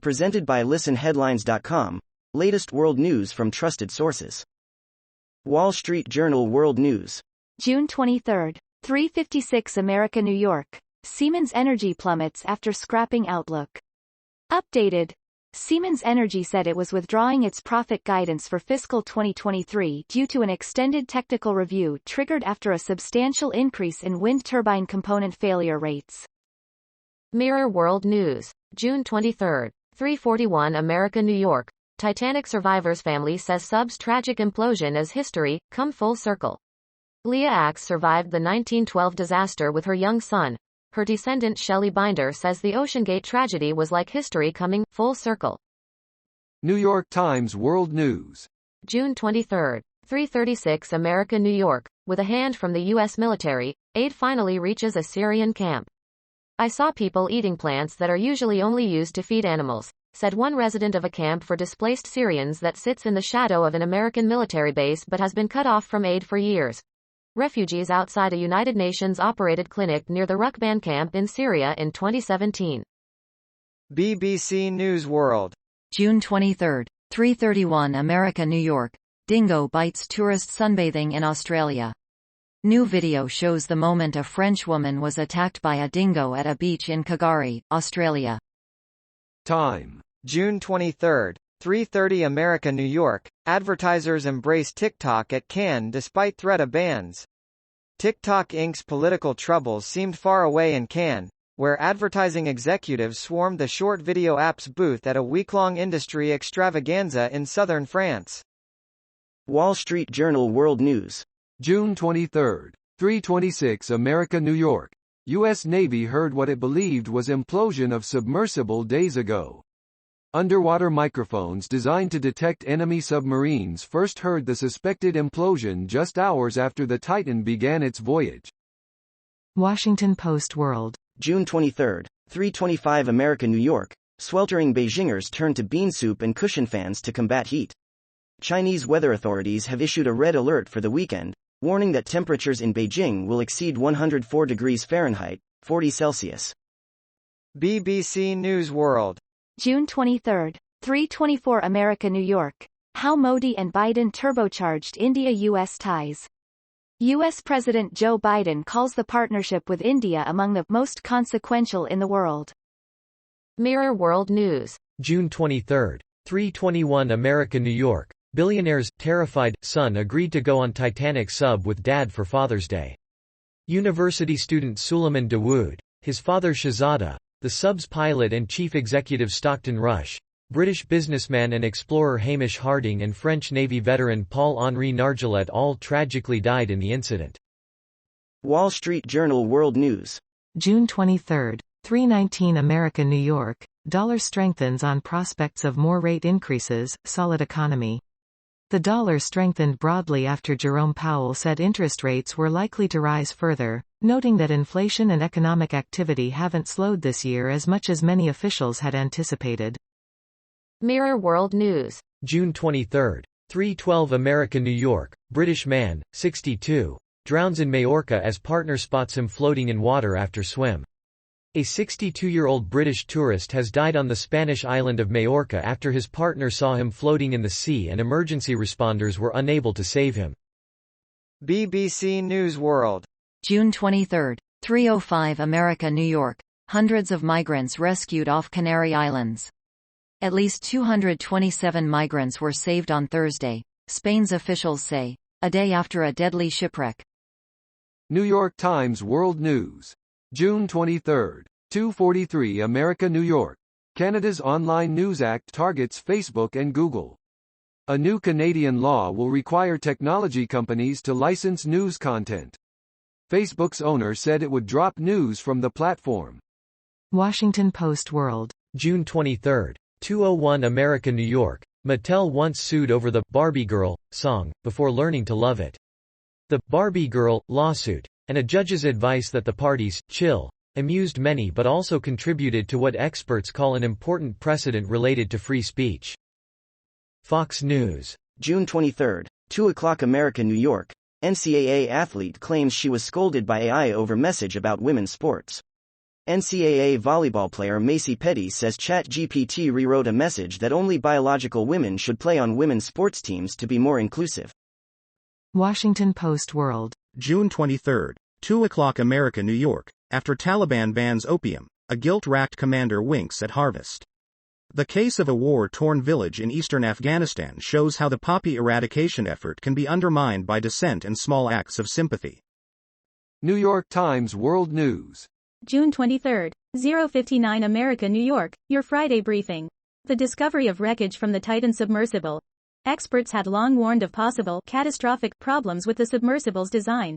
Presented by listenheadlines.com, latest world news from trusted sources. Wall Street Journal World News. June 23, 3:56 America, New York. Siemens Energy plummets after scrapping outlook. Updated. Siemens Energy said it was withdrawing its profit guidance for fiscal 2023 due to an extended technical review triggered after a substantial increase in wind turbine component failure rates. Mirror World News. June 23, 3:41 America, New York. Titanic survivors' family says sub's tragic implosion as history come full circle. Leah Axe survived the 1912 disaster with her young son. Her descendant Shelley Binder says the OceanGate tragedy was like history coming full circle. New York Times World News. June 23, 3:36 America, New York. With a hand from the U.S. military, aid finally reaches a Syrian camp. "I saw people eating plants that are usually only used to feed animals," said one resident of a camp for displaced Syrians that sits in the shadow of an American military base but has been cut off from aid for years. Refugees outside a United Nations-operated clinic near the Rukban camp in Syria in 2017. BBC News World. June 23, 3:31 America, New York. Dingo bites tourist sunbathing in Australia. New video shows the moment a French woman was attacked by a dingo at a beach in Calgary, Australia. Time. June 23, 3:30 America, New York. Advertisers embrace TikTok at Cannes despite threat of bans. TikTok Inc.'s political troubles seemed far away in Cannes, where advertising executives swarmed the short video app's booth at a week-long industry extravaganza in southern France. Wall Street Journal World News. June 23, 3:26 America, New York. U.S. Navy heard what it believed was implosion of submersible days ago. Underwater microphones designed to detect enemy submarines first heard the suspected implosion just hours after the Titan began its voyage. Washington Post World. June 23, 3:25 America, New York. Sweltering Beijingers turn to bean soup and cushion fans to combat heat. Chinese weather authorities have issued a red alert for the weekend, warning that temperatures in Beijing will exceed 104 degrees Fahrenheit, 40 Celsius. BBC News World. June 23, 3:24 America, New York. How Modi and Biden turbocharged India-U.S. ties. U.S. President Joe Biden calls the partnership with India among the most consequential in the world. Mirror World News. June 23, 3:21 America, New York. Billionaire's terrified son agreed to go on Titanic sub with dad for Father's Day. University student Suleiman Dawood, his father Shahzada, the sub's pilot and chief executive Stockton Rush, British businessman and explorer Hamish Harding and French Navy veteran Paul-Henri Nargeolet all tragically died in the incident. Wall Street Journal World News. June 23, 3:19 America, New York. Dollar strengthens on prospects of more rate increases, solid economy. The dollar strengthened broadly after Jerome Powell said interest rates were likely to rise further, noting that inflation and economic activity haven't slowed this year as much as many officials had anticipated. Mirror World News. June 23, 3:12 America, New York. British man, 62, drowns in Majorca as partner spots him floating in water after swim. A 62-year-old British tourist has died on the Spanish island of Majorca after his partner saw him floating in the sea and emergency responders were unable to save him. BBC News World. June 23, 3:05 America, New York. Hundreds of migrants rescued off Canary Islands. At least 227 migrants were saved on Thursday, Spain's officials say, a day after a deadly shipwreck. New York Times World News. June 23, 2:43 America, New York. Canada's Online News Act targets Facebook and Google. A new Canadian law will require technology companies to license news content. Facebook's owner said it would drop news from the platform. Washington Post World. June 23, 2:01 America, New York. Mattel once sued over the Barbie Girl song, before learning to love it. The Barbie Girl lawsuit, and a judge's advice that the parties chill amused many but also contributed to what experts call an important precedent related to free speech. Fox News. June 23, 2:00 America, New York. NCAA athlete claims she was scolded by AI over message about women's sports. NCAA volleyball player Macy Petty says ChatGPT rewrote a message that only biological women should play on women's sports teams to be more inclusive. Washington Post World. June 23, 2 o'clock America, New York. After Taliban bans opium, a guilt-racked commander winks at harvest. The case of a war-torn village in eastern Afghanistan shows how the poppy eradication effort can be undermined by dissent and small acts of sympathy. New York Times World News. June 23, 059 America, New York, your Friday briefing. The discovery of wreckage from the Titan submersible. Experts had long warned of possible, catastrophic, problems with the submersible's design.